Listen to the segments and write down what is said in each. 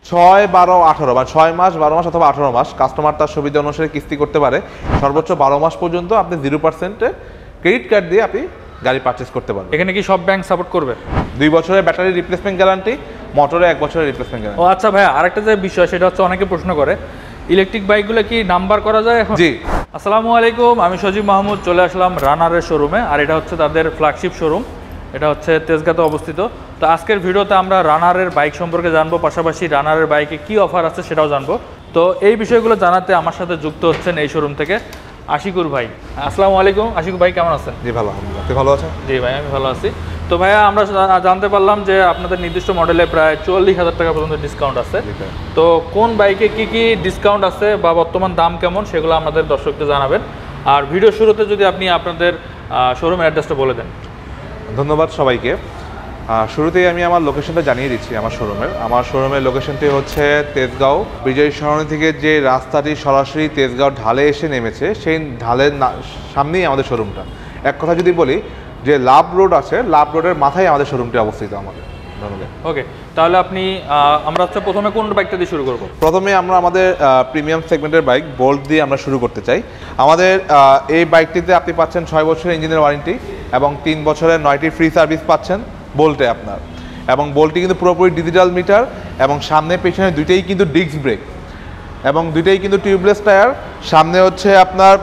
6, 12, 18 বা 6 মাস 12 মাস অথবা 18 মাস কাস্টমার তার সুবিধা অনুসারে কিস্তি করতে পারে। সর্বোচ্চ 12 মাস পর্যন্ত আপনি 0%-এ ক্রেডিট কার্ড দিয়ে আপনি গাড়ি পারচেজ করতে পারবেন। এখানে কি সব ব্যাংক সাপোর্ট করবে? 2 বছরের ব্যাটারি রিপ্লেসমেন্ট গ্যারান্টি, মোটরে 1 বছরের রিপ্লেসমেন্ট গ্যারান্টি। ও আচ্ছা ভাইয়া, আরেকটা যে বিষয় সেটা হচ্ছে অনেকে প্রশ্ন করে ইলেকট্রিক বাইকগুলো কি নাম্বার করা যায় এখন? জি। আসসালামু আলাইকুম, আমি সজীব মাহমুদ চলে আসলাম রানারের শোরুমে। আর এটা হচ্ছে তাদের ফ্ল্যাগশিপ শোরুম, এটা হচ্ছে তেজগাঁতে অবস্থিত। তো আজকের ভিডিওতে আমরা রানারের বাইক সম্পর্কে জানবো, পাশাপাশি রানারের বাইকে কি অফার আছে সেটাও জানবো। তো এই বিষয়গুলো জানাতে আমার সাথে যুক্ত হচ্ছেন এই শোরুম থেকে আশিকুর ভাই। আসসালামু আলাইকুম আশিকুর ভাই, কেমন আছেন? জি ভালো, আলহামদুলিল্লাহ। আপনি ভালো আছেন? জি ভাই, আমি ভালো আছি। তো ভাইয়া, আমরা জানতে পারলাম যে আপনাদের নির্দিষ্ট মডেলে প্রায় 40,000 টাকা পর্যন্ত ডিসকাউন্ট আছে। তো কোন বাইকে কি কি ডিসকাউন্ট আছে বা বর্তমান দাম কেমন সেগুলো আমাদের দর্শকদের জানাবেন। আর ভিডিও শুরুতে যদি আপনি আপনাদের শোরুমের অ্যাড্রেসটা বলে দেন। ধন্যবাদ সবাইকে। শুরুতেই আমি আমার লোকেশনটা জানিয়ে দিচ্ছি। আমার শোরুমের লোকেশনটি হচ্ছে তেজগাঁও বিজয় সরণি থেকে যে রাস্তাটি সরাসরি তেজগাঁও ঢালে এসে নেমেছে, সেই ঢালের সামনেই আমাদের শোরুমটা। এক কথা যদি বলি যে লাভ রোড আছে, লাভ রোডের মাথায় আমাদের শোরুমটি অবস্থিত আমাদের। ধন্যবাদ। ওকে, তাহলে আমরা হচ্ছে প্রথমে কোন বাইকটা দিয়ে শুরু করব? প্রথমে আমরা আমাদের প্রিমিয়াম সেগমেন্টের বাইক বোল্ট দিয়ে আমরা শুরু করতে চাই। আমাদের এই বাইকটিতে আপনি পাচ্ছেন 6 বছরের ইঞ্জিনের ওয়ারেন্টি এবং 3 বছরের 9টি ফ্রি সার্ভিস পাচ্ছেন বোল্টে আপনার। এবং বোল্টটি কিন্তু পুরোপুরি ডিজিটাল মিটার এবং সামনে পেছনে দুইটাই কিন্তু ডিস্ক ব্রেক এবং দুইটাই কিন্তু টিউবলেস টায়ার। সামনে হচ্ছে আপনার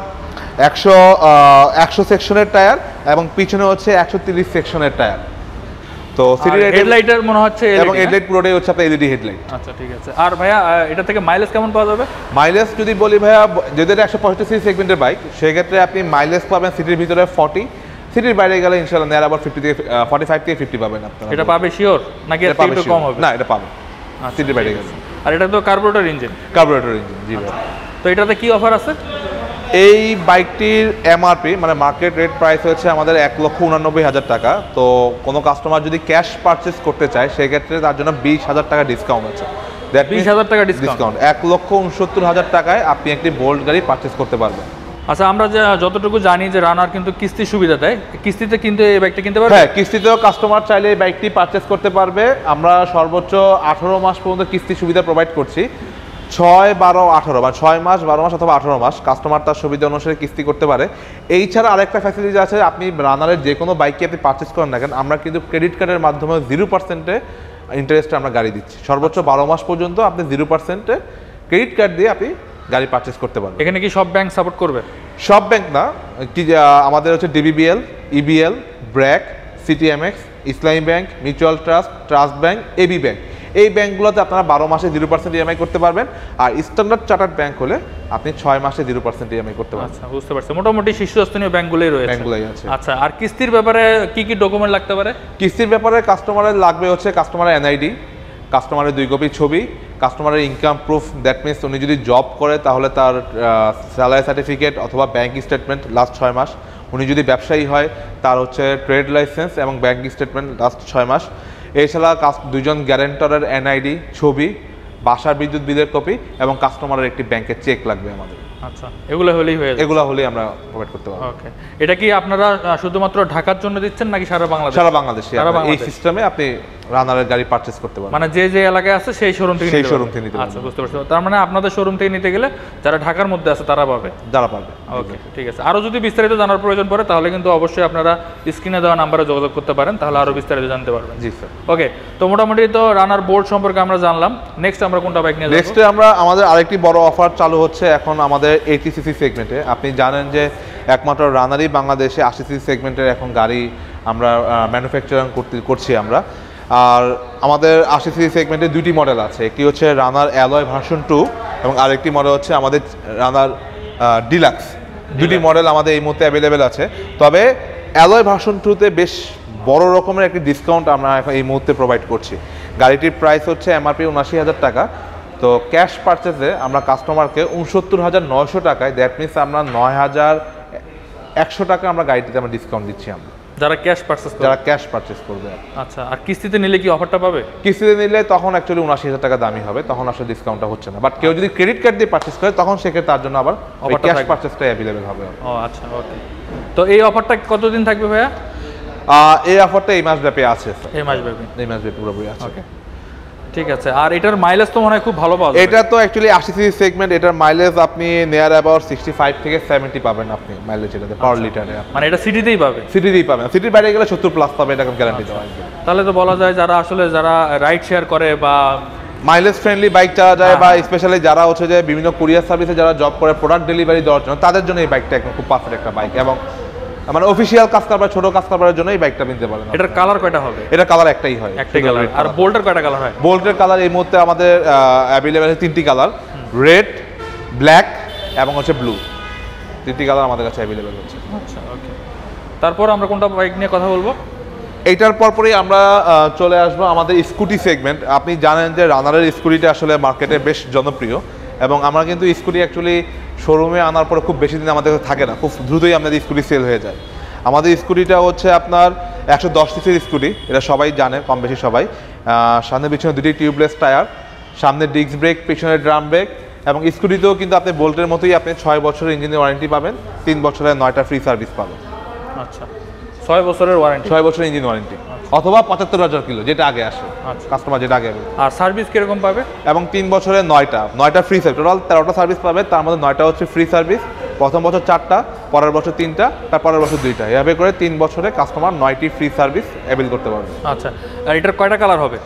100 সেকশনের টায়ার এবং পিছনে হচ্ছে 130 সেকশনের টায়ার। তো সিটি হেডলাইটের মনে হচ্ছে এবং হেডলাইট পুরোটাই হচ্ছে আপনার এলইডি হেডলাইট। আচ্ছা, ঠিক আছে। আর ভাইয়া, এটা থেকে মাইলেজ কেমন পাওয়া যাবে? মাইলেজ যদি বলি ভাইয়া, যদি এটা 165 সিসি সেগমেন্টের বাইক, সেক্ষেত্রে আপনি মাইলেজ পাবেন সিটির ভিতরে 40, সিটির বাইরে গেলে ইনশাআল্লাহ নিয়ার আবার 50 থেকে 45 থেকে 50 পাবেন আপনারা। এটা পাবে শিওর নাকি এর থেকে একটু কম হবে? না, এটা পাবেন সিটির বাইরে গেলে। আর এটা তো কার্বোরেটর ইঞ্জিন। কার্বোরেটর ইঞ্জিন, জি ভাই। তো এটাতে কি অফার আছে? এই বাইকটির এমআরপি মানে মার্কেট রেট প্রাইস হচ্ছে আমাদের 1,89,000 টাকা। তো কোনো কাস্টমার যদি ক্যাশ পারচেস করতে চায় সেক্ষেত্রে তার জন্য 20,000 টাকা ডিসকাউন্ট আছে। 20,000 টাকা ডিসকাউন্ট, 1,69,000 টাকায় আপনি একটি বোল্ট গাড়ি পারচেস করতে পারবেন। আচ্ছা, আমরা যতটুকু জানি যে রানার কিন্তু কিস্তি সুবিধা দেয়, কিস্তিতে কিন্তু এই বাইকটা কিনতে পারবে? হ্যাঁ, কিস্তিতেও কাস্টমার চাইলে এই বাইকটি পারচেস করতে পারবে। আমরা সর্বোচ্চ 18 মাস পর্যন্ত কিস্তি সুবিধা প্রোভাইড করছি। 6, 12, 18 বা 6 মাস 12 মাস অথবা 18 মাস কাস্টমার তার সুবিধা অনুসারে কিস্তি করতে পারে। এই ছাড়া আরেকটা ফ্যাসিলিটি আছে, আপনি রানারের যে কোনো বাইককে আপনি পারচেস করেন না কেন, আমরা কিন্তু ক্রেডিট কার্ডের মাধ্যমে 0%-এ ইন্টারেস্টে আমরা গাড়ি দিচ্ছি। সর্বোচ্চ 12 মাস পর্যন্ত আপনি 0%-এ ক্রেডিট কার্ড দিয়ে আপনি গাড়ি পারচেস করতে পারবেন। এখানে কি সব ব্যাংক সাপোর্ট করবে? সব ব্যাংক না, আমাদের হচ্ছে ডিবিবিএল, ইবিএল, ব্র্যাক, সিটিএমএক্স, Islami bank, mutual trust, trust bank, AB bank, এই ব্যাংকগুলোতে আপনারা 12 মাসে 0% ইএমআই করতে পারবেন। আর স্ট্যান্ডার্ড চার্টার্ড ব্যাংক হলে আপনি 6 মাসে 0% ইএমআই করতে পারবেন। আচ্ছা, বুঝতে পারছি। মোটামুটি শীর্ষস্থানীয় ব্যাংকগুলোই রয়েছে। ব্যাংকগুলোই আছে। আচ্ছা, আর কিস্তির ব্যাপারে কি কি ডকুমেন্ট লাগতে পারে? কিস্তির ব্যাপারে কাস্টমারের লাগবে হচ্ছে কাস্টমারের এনআইডি, কাস্টমারের 2 কপি ছবি, কাস্টমারের ইনকাম প্রুফ, দ্যাট মিনস উনি যদি জব করে তাহলে তার স্যালারি সার্টিফিকেট অথবা ব্যাংক স্টেটমেন্ট লাস্ট 6 মাস, উনি যদি ব্যবসায়ী হয় তার হচ্ছে ট্রেড লাইসেন্স এবং ব্যাংক স্টেটমেন্ট লাস্ট 6 মাস। এছাড়া দুজন গ্যারেন্টরের এনআইডি, ছবি, বাসার বিদ্যুৎ বিলের কপি এবং কাস্টমারের একটি ব্যাংকের চেক লাগবে আমাদের। আচ্ছা, এগুলো হলেই হয়ে যাবে? এগুলো হলেই আমরা প্রোভাইড করতে পারবো। ওকে, এটা কি আপনারা শুধুমাত্র ঢাকার জন্য দিচ্ছেন নাকি সারা বাংলাদেশ? সারা বাংলাদেশে এই সিস্টেমে আপনি রানারের গাড়ি পারচেজ করতে পারবেন। মানে যে এলাকায় আছে সেই শোরুম থেকে নিতে পারবেন। আচ্ছা, বুঝতে পারছি। তার মানে আপনাদের শোরুম থেকে নিতে গেলে যারা ঢাকার মধ্যে আছে তারা পাবে? যারা পারবে। ওকে, ঠিক আছে। আরো যদি বিস্তারিত জানার প্রয়োজন পড়ে তাহলে কিন্তু অবশ্যই আপনারা স্ক্রিনে দেওয়া নম্বরে যোগাযোগ করতে পারেন, তাহলে আরো বিস্তারিত জানতে পারবেন। জি স্যার। ওকে, তো মোটামুটি তো রানার বোর্ড সম্পর্কে আমরা জানলাম। নেক্সট আমরা কোনটা বাইক নিয়ে যাব? নেক্সটে আমরা আমাদের আরেকটি বড় অফার চালু হচ্ছে এখন আমাদের 80 সিসি সেগমেন্টে। আপনি জানেন যে একমাত্র রানারই বাংলাদেশে 80 সিসি সেগমেন্টের এখন গাড়ি আমরা ম্যানুফ্যাকচারিং করছি আমরা। আর আমাদের 80 সিসি সেগমেন্টে 2টি মডেল আছে, একটি হচ্ছে রানার অ্যালয় ভার্সন 2 এবং আরেকটি মডেল হচ্ছে আমাদের রানার ডিলাক্স। 2টি মডেল আমাদের এই মুহূর্তে অ্যাভেলেবেল আছে। তবে অ্যালয় ভার্সন 2-তে বেশ বড় রকমের একটি ডিসকাউন্ট আমরা এখন এই মুহূর্তে প্রোভাইড করছি। গাড়িটির প্রাইস হচ্ছে এমআরপি 79,000 টাকা। তো ক্যাশ পারচেজে আমরা কাস্টমারকে 69,900 টাকায়, দ্যাট মিনস আমরা 9,100 টাকা আমরা গাড়িটিতে আমরা ডিসকাউন্ট দিচ্ছি আমরা, যারা ক্যাশ পারচেজ করবে। আচ্ছা, আর কিস্তিতে নিলে কি অফারটা পাবে? কিস্তিতে নিলে তখন অ্যাকচুয়ালি 79,000 টাকা দামই হবে, তখন আসলে ডিসকাউন্টটা হচ্ছে না। বাট কেউ যদি ক্রেডিট কার্ড দিয়ে পারচেজ করে তখন সেক্ষেত্রে তার জন্য আবার ক্যাশ পারচেজটা অ্যাভেলেবেল হবে। ও আচ্ছা, ওকে। তো এই অফারটা কতদিন থাকবে ভাইয়া? এই অফারটা এই মাস ব্যাপী আছে। এই মাস ব্যাপী পুরোপুরি আছে। ওকে। ঠিক আছে। আর এটার মাইলেজ তো মনে হয় খুব ভালো পাওয়া যাবে। এটা তো অ্যাকচুয়ালি 80 সিসি সেগমেন্ট, এটার মাইলেজ আপনি নিয়ার অ্যাবাউট 65 থেকে 70 পাবেন আপনি মাইলেজ এটাতে পার লিটারে। মানে এটা সিটিতেই পাবে? সিটিতেই পাবেন, সিটির বাইরে গেলে 70 প্লাস পাবে, এটা গ্যারান্টি দেওয়া হয়। তাহলে তো বলা যায় যারা রাইড শেয়ার করে বা মাইলেজ ফ্রেন্ডলি বাইক চাওয়া যায়, বা স্পেশালি যারা হচ্ছে যে বিভিন্ন কুরিয়ার সার্ভিসে যারা জব করে প্রোডাক্ট ডেলিভারি দেওয়ার জন্য, তাদের জন্য এই বাইকটা একদম খুব পারফেক্ট একটা বাইক। এবং মানে অফিসিয়াল কাস্টমার, ছোট কাস্টমারের জন্য এই বাইকটা নিতে পারেন। এটার কালার কয়টা হবে? এটা কালার একটাই হয়, একটাই কালার। আর বোল্টের কয়টা কালার হয়? বোল্টের কালার এই মুহূর্তে আমাদের অ্যাভেলেবেল আছে 3টি কালার, রেড, ব্ল্যাক এবং হচ্ছে ব্লু। 3টি কালার আমাদের কাছে অ্যাভেলেবেল হচ্ছে। আচ্ছা, ওকে। তারপর আমরা কোনটা বাইক নিয়ে কথা বলবো? এইটার পরপরই আমরা চলে আসবো আমাদের স্কুটি সেগমেন্ট। আপনি জানেন যে রানারের স্কুটিটা আসলে মার্কেটে বেশ জনপ্রিয়, এবং আমরা কিন্তু স্কুটি অ্যাকচুয়ালি শোরুমে আনার পরে খুব বেশি দিন আমাদের থাকে না, খুব দ্রুতই আমাদের স্কুটি সেল হয়ে যায়। আমাদের স্কুটিটা হচ্ছে আপনার 110 সিসির স্কুটি, এটা সবাই জানে, কম বেশি সবাই। সামনে পিছনে 2টি টিউবলেস টায়ার, সামনে ডিস্ক ব্রেক, পিছনে ড্রাম ব্রেক, এবং স্কুটিতেও কিন্তু আপনি বোল্টের মতোই আপনি 6 বছরের ইঞ্জিনের ওয়ারেন্টি পাবেন, 3 বছরের 9টা ফ্রি সার্ভিস পাবেন। আচ্ছা, 6 বছরের ওয়ারেন্টি? 6 বছরের ইঞ্জিন ওয়ারেন্টি, অথবা 75,000 কিলো যেটা আগে আসে। আচ্ছা, কাস্টমার যেটা আগে। আর সার্ভিস কিরকম পাবে? এবং 3 বছরের 9টা ফ্রি সার্ভিস, টোটাল 13টা সার্ভিস পাবে, তার মধ্যে 9টা হচ্ছে ফ্রি সার্ভিস। প্রথম বছর 4টা, পরের বছর 3টা, তারপরের বছর 2টা, এভাবে করে 3 বছরে কাস্টমার 9টি ফ্রি সার্ভিস অ্যাভেল করতে পারবে। আচ্ছা, আর এটার কয়টা কালার হবে?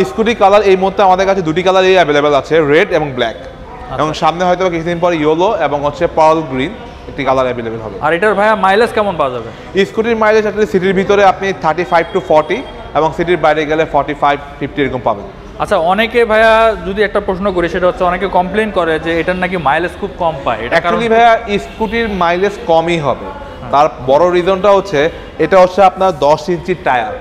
স্কুটি কালার এই মুহূর্তে আমাদের কাছে 2টি কালারই অ্যাভেলেবেল আছে, রেড এবং ব্ল্যাক। এবং সামনে হয়তো কিছুদিন পর ইয়েলো এবং হচ্ছে পার্ল গ্রিন একটি কালার অ্যাভেলেবেল হবে। আর এটার ভাইয়া মাইলেজ কেমন পাওয়া যাবে? স্কুটির মাইলেজ আসলে সিটির ভিতরে আপনি 35 to 40, এবং সিটির বাইরে গেলে 45-50 এরকম পাবেন। আচ্ছা, অনেকে ভাইয়া যদি একটা প্রশ্ন করি, সেটা হচ্ছে অনেকে কমপ্লেইন করে যে এটার নাকি মাইলেজ খুব কম পায়। এটা অ্যাকচুয়ালি ভাইয়া স্কুটির মাইলেজ কমই হবে, তার বড় রিজনটা হচ্ছে এটা হচ্ছে আপনার 10 ইঞ্চির টায়ার।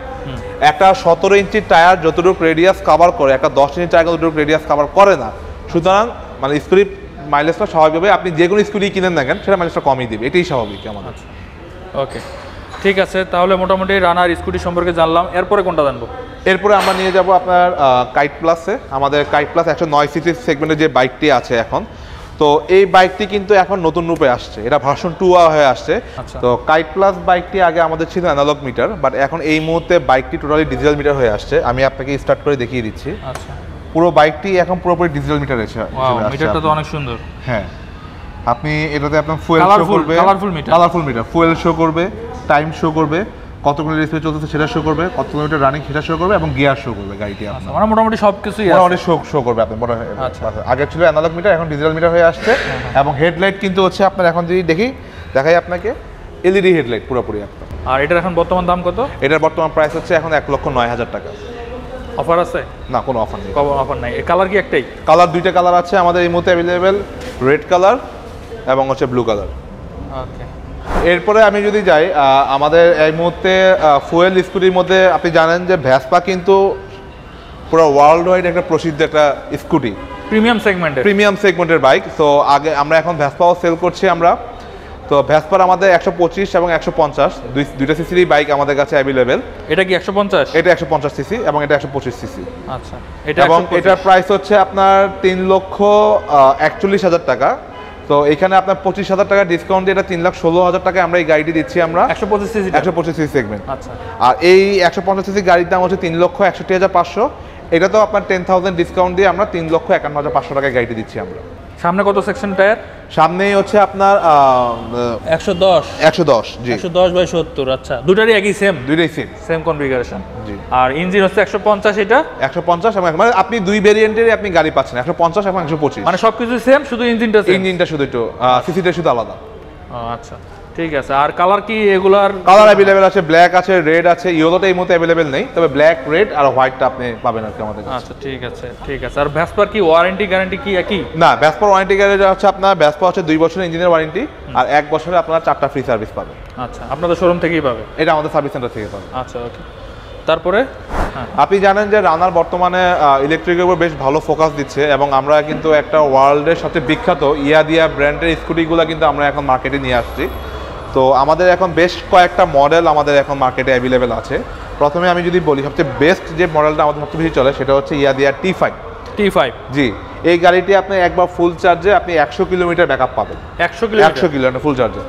একটা 17 ইঞ্চির টায়ার যতটুকু রেডিয়াস কভার করে, একটা 10 ইঞ্চির টায়ার যতটুকু রেডিয়াস কভার করে না। সুতরাং মানে স্কুটির মাইলেজটা স্বাভাবিকভাবে আপনি যে কোনো স্কুটি কিনেন না কেন, সেটা মাইলেজটা কমই দিবে, এটাই স্বাভাবিক আমাদের। ওকে, ঠিক আছে। তাহলে মোটামুটি রানার স্কুটি সম্পর্কে জানলাম, এরপরে কোনটা জানবো? এরপরে আমরা নিয়ে যাব আপনার কাইট প্লাসে। আমাদের কাইট প্লাস 109 সিসি সেগমেন্টের যে বাইকটি আছে এখন, তো এই বাইকটি কিন্তু এখন নতুন রূপে আসছে, এটা ভার্সন 2 হয়ে আসছে। তো কাইট প্লাস বাইকটি আগে আমাদের ছিল অ্যানালগ মিটার, বাট এখন এই মুহূর্তে বাইকটি টোটালি ডিজিটাল মিটার হয়ে আসছে। আমি আপনাকে স্টার্ট করে দেখিয়ে দিচ্ছি। আচ্ছা, পুরো বাইকটি এখন পুরোপুরি ডিজিটাল মিটার এসে মিটারটা তো অনেক সুন্দর। হ্যাঁ, আপনি এটাতে আপনার ফুয়েল শো করবে, কালারফুল মিটার, ফুয়েল শো করবে, টাইম শো করবে, কত কিলোমিটার স্পিডে চলতেছে সেটা শো করবে, কত কিলোমিটার রানিং সেটা শো করবে, এবং গিয়ার শো করবে গাড়িটি আপনার। মানে মোটামুটি সবকিছুই মোটামুটি শো করবে আপনি। আগে ছিল অ্যানালগ মিটার, এখন ডিজিটাল মিটার হয়ে আসছে। এবং হেডলাইট কিন্তু হচ্ছে আপনার এখন যদি দেখাই আপনাকে এলইডি হেডলাইট পুরোপুরি আপনার। আর এটার এখন বর্তমান দাম কত? এটার বর্তমান প্রাইস হচ্ছে এখন 1,09,000 টাকা। অফার আছে? না, কোনো অফার নেই। অফার নাই। কালার কি একটাই? কালার 2টা কালার আছে আমাদের এই মুহূর্তে অ্যাভেলেবেল, রেড কালার এবং হচ্ছে ব্লু কালার। ওকে, এরপরে আমি যদি যাই, আমাদের এই মুহূর্তে ফুয়েল স্কুটির মধ্যে আপনি জানেন যে ভ্যাসপা কিন্তু পুরো ওয়ার্ল্ড ওয়াইড একটা প্রসিদ্ধ একটা স্কুটি, প্রিমিয়াম সেগমেন্টের বাইক। তো আগে আমরা এখন ভ্যাসপাও সেল করছি আমরা। তো ভ্যাসপার আমাদের 125 এবং 150 দুইটা সিসির বাইক আমাদের কাছে অ্যাভেলেবেল। এটা কি 150? এটা 150 সিসি এবং এটা 125 সিসি। আচ্ছা, এবং এটার প্রাইস হচ্ছে আপনার 3,41,000 টাকা। তো এখানে আপনার 25,000 টাকা ডিসকাউন্ট দিয়ে এটা 3,16,000 টাকায় আমরা এই গাড়িটি দিচ্ছি আমরা। 125 সিসি সেগমেন্ট। আচ্ছা, আর এই 150 সিসি গাড়ির দাম হচ্ছে 3,61,500। এটা তো আপনার 10,000 ডিসকাউন্ট দিয়ে আমরা 3,51,500 টাকায় গাড়িটি দিচ্ছি আমরা। সামনে কত সেকশন টায়ার? সামনেই হচ্ছে আপনার 110 জি 110/70। আচ্ছা, দুটারই একই সেম? দুইটাই সেম কনফিগারেশন জি। আর ইঞ্জিন হচ্ছে 150, এটা 150 এবং মানে আপনি দুই ভেরিয়েন্টেরই আপনি গাড়ি পাচ্ছেন, 150 এবং 125। মানে সবকিছু সেম, শুধু ইঞ্জিনটা শুধু একটু সিসিটা শুধু আলাদা। আচ্ছা, ঠিক আছে। আর কালার কি এগুলার? কালার অ্যাভেলেবেল আছে, ব্ল্যাক আছে, রেড আছে, ইয়েলোটা এই মুহূর্তে অ্যাভেলেবেল নেই, তবে ব্ল্যাক, রেড আর হোয়াইটটা আপনি পাবেন আর কি আমাদের কাছে। আচ্ছা, ঠিক আছে। আর ভ্যাসপার কি ওয়ারেন্টি গ্যারান্টি কি একই? না, ভ্যাসপার ওয়ারেন্টি গ্যারান্টি হচ্ছে আপনার ভ্যাসপার হচ্ছে 2 বছরের ইঞ্জিনের ওয়ারেন্টি, আর 1 বছরে আপনারা 4টা ফ্রি সার্ভিস পাবেন। আচ্ছা, আপনাদের শোরুম থেকেই পাবে? এটা আমাদের সার্ভিস সেন্টার থেকে পাবেন। আচ্ছা, ওকে। তারপরে আপনি জানেন যে রানার বর্তমানে ইলেকট্রিকের উপর বেশ ভালো ফোকাস দিচ্ছে, এবং আমরা কিন্তু একটা ওয়ার্ল্ডের সবচেয়ে বিখ্যাত ইয়াদিয়া ব্র্যান্ডের স্কুটিগুলো কিন্তু আমরা এখন মার্কেটে নিয়ে আসছি। তো আমাদের এখন বেশ কয়েকটা মডেল আমাদের এখন মার্কেটে অ্যাভেলেবেল আছে। প্রথমে আমি যদি বলি, সবচেয়ে বেস্ট যে মডেলটা আমাদের সবচেয়ে বেশি চলে সেটা হচ্ছে ইয়াদিয়া T5 জি। এই গাড়িটি আপনি একবার ফুল চার্জে আপনি 100 কিলোমিটার ব্যাকআপ পাবেন। 100 কিলোমিটার ফুল চার্জে।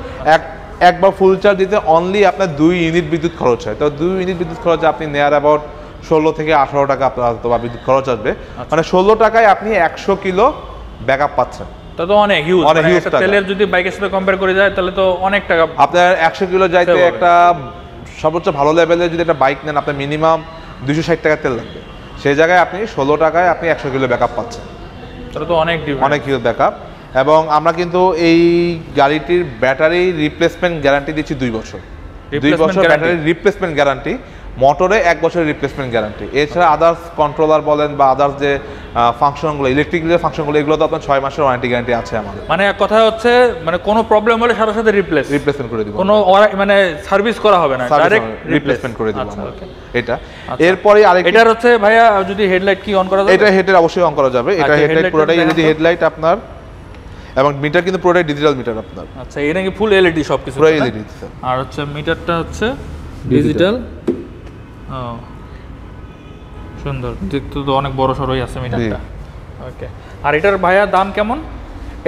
একবার ফুল চার্জ দিতে অনলি আপনার 2 ইউনিট বিদ্যুৎ খরচ হয়। তো 2 ইউনিট বিদ্যুৎ খরচে আপনি নিয়ার অ্যাবাউট 16 থেকে 18 টাকা আপনার হয়তো বা বিদ্যুৎ খরচ আসবে। মানে 16 টাকায় আপনি 100 কিলো ব্যাকআপ পাচ্ছেন। তা তো অনেক হিউজ, অনেক হিউজ টাকা। তেলের যদি বাইকের সাথে কম্পেয়ার করে যায় তাহলে তো অনেক টাকা। আপনার 100 কিলো যাইতে একটা সর্বোচ্চ ভালো লেভেলের যদি একটা বাইক নেন আপনার মিনিমাম 260 টাকা তেল লাগবে। সেই জায়গায় আপনি 16 টাকায় আপনি 100 কিলো ব্যাকআপ পাচ্ছেন। তাহলে তো অনেক হিউজ ব্যাকআপ। এবং আমরা কিন্তু এই গাড়িটির ব্যাটারি রিপ্লেসমেন্ট গ্যারান্টি দিচ্ছি 2 বছর। 2 বছর ব্যাটারি রিপ্লেসমেন্ট গ্যারান্টি, মোটরে 1 বছরের রিপ্লেসমেন্ট গ্যারান্টি। এছাড়া আদার্স কন্ট্রোলার বলেন বা আদার্স যে ফাংশনগুলো, ইলেকট্রিক্যাল ফাংশনগুলো, এগুলো তো আপনার 6 মাসের ওয়ারেন্টি গ্যারান্টি আছে আমাদের। মানে এক কথা হচ্ছে মানে কোনো প্রবলেম হলে সাথে সাথে রিপ্লেসমেন্ট করে দিব, কোনো মানে সার্ভিস করা হবে না, ডাইরেক্ট রিপ্লেসমেন্ট করে দিব আচ্ছা, আমরা এটা। এরপরে আরেকটা, এটার হচ্ছে ভাইয়া যদি হেডলাইট কি অন করা যাবে? এটা হেডের অবশ্যই অন করা যাবে। এটা হেডলাইট পুরোটাই এলইডি হেডলাইট আপনার, এবং মিটার কিন্তু পুরোটাই ডিজিটাল মিটার আপনার। আচ্ছা, এটা কি ফুল এলইডি সবকিছু? পুরো এলইডি। আর হচ্ছে মিটারটা হচ্ছে ডিজিটাল। ও সুন্দর, দেখতে তো অনেক বড় সরই আছে মিটারটা। ওকে, আর এটার ভাইয়া দাম কেমন?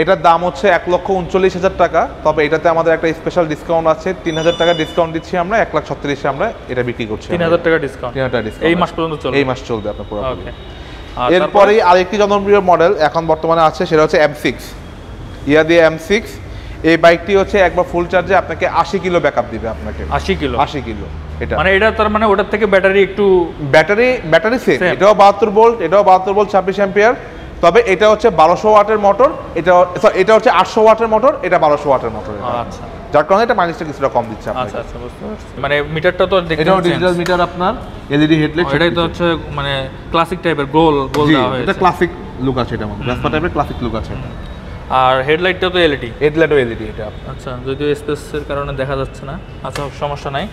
এটার দাম হচ্ছে 1,39,000 টাকা। তবে এটাতে আমাদের একটা স্পেশাল ডিসকাউন্ট আছে, 3,000 টাকা ডিসকাউন্ট দিচ্ছি আমরা। 1,36,000 আমরা এটা বিক্রি করছি। 3,000 টাকা ডিসকাউন্ট। 3,000 টাকা ডিসকাউন্ট এই মাস পর্যন্ত চলবে? এই মাস চলবে আপনার পুরো। ওকে। এরপরে আরেকটি জনপ্রিয় মডেল এখন বর্তমানে আছে, সেটা হচ্ছে M6 ইয়াদি M6। এই বাইকটি হচ্ছে একবার ফুল চার্জে আপনাকে 80 কিলো ব্যাকআপ দিবে আপনাকে। 80 কিলো? 80 কিলো। এটা মানে এটা তার মানে ওটার থেকে ব্যাটারি একটু ব্যাটারি সেম। এটাও 72 ভোল্ট, এটাও 72 ভোল্ট 26 অ্যাম্পিয়ার। তবে এটা হচ্ছে 1200 ওয়াটের মোটর, এটা হচ্ছে 800 ওয়াটের মোটর, এটা 1200 ওয়াটের মোটর। আচ্ছা, যার কারণে এটা মাইলেজটা কিছুটা কম দিচ্ছে আপনাকে। আচ্ছা আচ্ছা, বুঝতে পারছি। মানে মিটারটা তো দেখতে এটাও ডিজিটাল মিটার আপনার, এলইডি হেডলাইট। এটাই তো হচ্ছে মানে ক্লাসিক টাইপের গোল দেওয়া হয়েছে। এটা ক্লাসিক লুক আছে, এটা মধ্যে ভেসপা টাইপের ক্লাসিক লুক আছে। আর হেডলাইটটা তো এলইডি? হেডলাইটও এলইডি এটা। আচ্ছা, যদিও স্পেসের কারণে দেখা যাচ্ছে না। আচ্ছা, সমস্যা নাই।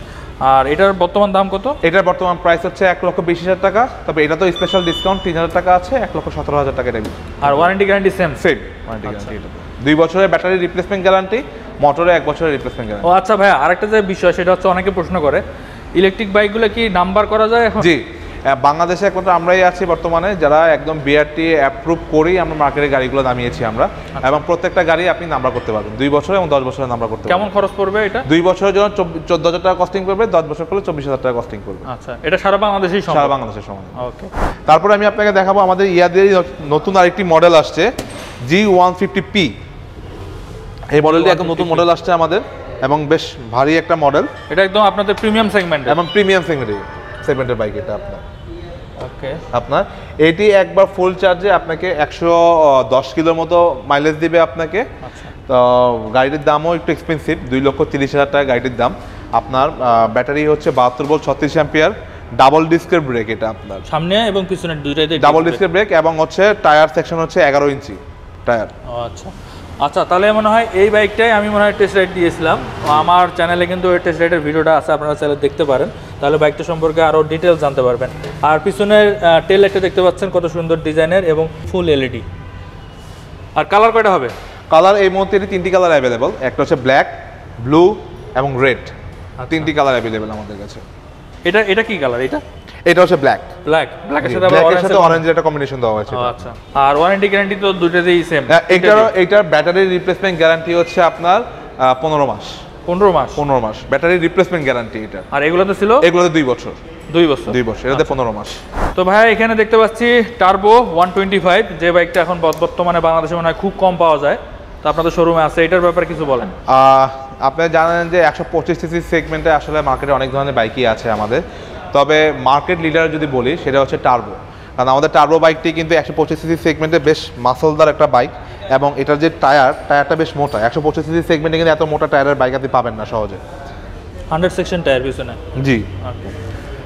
আর এটার বর্তমান দাম কত? এটার বর্তমান প্রাইস হচ্ছে 1,20,000 টাকা। তবে এটা তো স্পেশাল ডিসকাউন্ট 3,000 টাকা আছে, 1,17,000 টাকা এটা। আর warranty guarantee same? Same warranty guarantee. এটা 2 বছরের ব্যাটারি রিপ্লেসমেন্ট গ্যারান্টি, মোটরে 1 বছরের রিপ্লেসমেন্ট গ্যারান্টি। ও আচ্ছা ভাইয়া, আরেকটা যে বিষয় সেটা হচ্ছে অনেকে প্রশ্ন করে, ইলেকট্রিক বাইকগুলো কি নাম্বার করা যায় এখন? জি, বাংলাদেশে একমাত্র আমরাই আছি বর্তমানে যারা একদম বিআরটি অ্যাপ্রুভ করেই আমরা মার্কেটে গাড়িগুলো নামিয়েছি আমরা। এবং প্রত্যেকটা গাড়ি আপনি নাম্বার করতে পারবেন 2 বছর এবং 10 বছরের নাম্বার করতে পারবেন। কেমন খরচ পড়বে এটা? 2 বছরের জন্য 14,000 টাকা কস্টিং করবে, 10 বছর করলে 24,000 টাকা কস্টিং করবে। আচ্ছা, এটা সারা বাংলাদেশেই সম্ভব? সারা বাংলাদেশের সমান। ওকে। তারপরে আমি আপনাকে দেখাবো আমাদের ইয়াদের নতুন আরেকটি মডেল আসছে, G150P। এই মডেলটি একদম নতুন মডেল আসছে আমাদের এবং বেশ ভারী একটা মডেল। এটা একদম আপনাদের প্রিমিয়াম সেগমেন্ট? এবং প্রিমিয়াম সেগমেন্টের বাইক এটা আপনার। ওকে। আপনার এটি একবার ফুল চার্জে আপনাকে 110 কিলোর মতো মাইলেজ দিবে আপনাকে। আচ্ছা। তো গাড়িটির দামও একটু এক্সপেন্সিভ, 2,30,000 টাকা গাড়িটির দাম। আপনার ব্যাটারি হচ্ছে 72 ভোল্ট 36 অ্যাম্পিয়ার, ডাবল ডিস্কের ব্রেক এটা আপনার, সামনে এবং পিছনে দুইটাই ডাবল ডিস্কের ব্রেক। এবং হচ্ছে টায়ার সেকশন হচ্ছে 11 ইঞ্চি টায়ার। আচ্ছা আচ্ছা, তাহলে মনে হয় এই বাইকটাই আমি মনে হয় টেস্ট রাইড দিয়েছিলাম। আমার চ্যানেলে কিন্তু ওই টেস্ট রাইডের ভিডিওটা আছে, আপনারা চ্যানেলে দেখতে পারেন, তাহলে বাইকটা সম্পর্কে আরও ডিটেলস জানতে পারবেন। আর পিছনের টেল লাইটটা দেখতে পাচ্ছেন কত সুন্দর ডিজাইনের এবং ফুল এলইডি। আর কালার কয়টা হবে? কালার এই মুহূর্তে 3টি কালার অ্যাভেলেবল, একটা হচ্ছে ব্ল্যাক, ব্লু এবং রেড। 3টি কালার অ্যাভেলেবল আমাদের কাছে। এটা কি কালার? এটা হচ্ছে ব্ল্যাকের সাথে অরেঞ্জের একটা কম্বিনেশন দেওয়া হয়েছে। আচ্ছা, আর ওয়ারেন্টি গ্যারান্টি তো দুটোতেই সেম? এইটার ব্যাটারি রিপ্লেসমেন্ট গ্যারান্টি হচ্ছে আপনার 15 মাস। 15 মাস ব্যাটারি রিপ্লেসমেন্ট গ্যারান্টি এটা। আর এগুলোতে ছিল? এগুলোতে 2 বছর। 2 বছর, এটাতে 15 মাস। তো ভাই এখানে দেখতে পাচ্ছি টার্বো 125, যে বাইকটা এখন বর্তমানে বাংলাদেশে মনে হয় খুব কম পাওয়া যায়, তো আপনাদের শোরুমে আছে, এটার ব্যাপারে কিছু বলেন। আপনারা জানেন যে 125 সিসি সেগমেন্টে আসলে মার্কেটে অনেক ধরনের বাইকই আছে আমাদের। তবে মার্কেট লিডার যদি বলি সেটা হচ্ছে টার্বো, কারণ আমাদের টার্বো বাইকটি কিন্তু 125 সিসি সেগমেন্টে বেশ মাসলদার একটা বাইক। এবং এটার যে টায়ারটা বেশ মোটা। 125 সিসি সেগমেন্টে কিন্তু এত মোটা টায়ারের বাইক আপনি পাবেন না সহজে। 100 সেকশন টায়ার পিছনে? জি।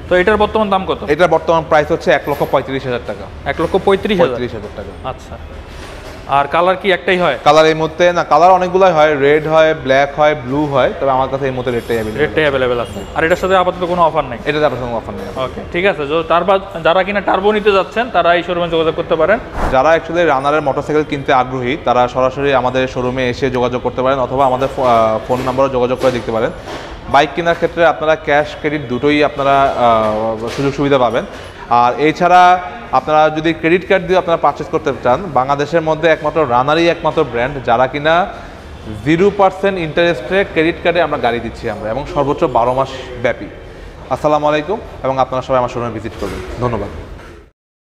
তো এটার বর্তমান দাম কত? এটার বর্তমান প্রাইস হচ্ছে 1,35,000 টাকা। 1,35,000? টাকা। আচ্ছা। আর কালার কি একটাই হয়? কালার এই মুহূর্তে না, কালার অনেকগুলাই হয়, রেড হয়, ব্ল্যাক হয়, ব্লু হয়। তবে আমার কাছে এই মুহূর্তে রেডটাই অ্যাভেলেবেল আছে। আর এটার সাথে আপাতত কোনো অফার নেই? এটাতে আপাতত কোনো অফার নেই। ওকে, ঠিক আছে। যারা কিনা টার্বো নিতে যাচ্ছেন তারা এই শোরুমে যোগাযোগ করতে পারেন। যারা অ্যাকচুয়ালি রানারের মোটরসাইকেল কিনতে আগ্রহী তারা সরাসরি আমাদের শোরুমে এসে যোগাযোগ করতে পারেন, অথবা আমাদের ফোন নাম্বারও যোগাযোগ করে দেখতে পারেন। বাইক কেনার ক্ষেত্রে আপনারা ক্যাশ ক্রেডিট দুটোই আপনারা সুযোগ সুবিধা পাবেন। আর এছাড়া আপনারা যদি ক্রেডিট কার্ড দিয়ে আপনারা পারচেস করতে চান, বাংলাদেশের মধ্যে একমাত্র রানারই একমাত্র ব্র্যান্ড যারা কিনা 0% ইন্টারেস্টে ক্রেডিট কার্ডে আমরা গাড়ি দিচ্ছি আমরা, এবং সর্বোচ্চ 12 মাস ব্যাপী। আসসালামু আলাইকুম এবং আপনারা সবাই আমার শোরুমে ভিজিট করবেন। ধন্যবাদ।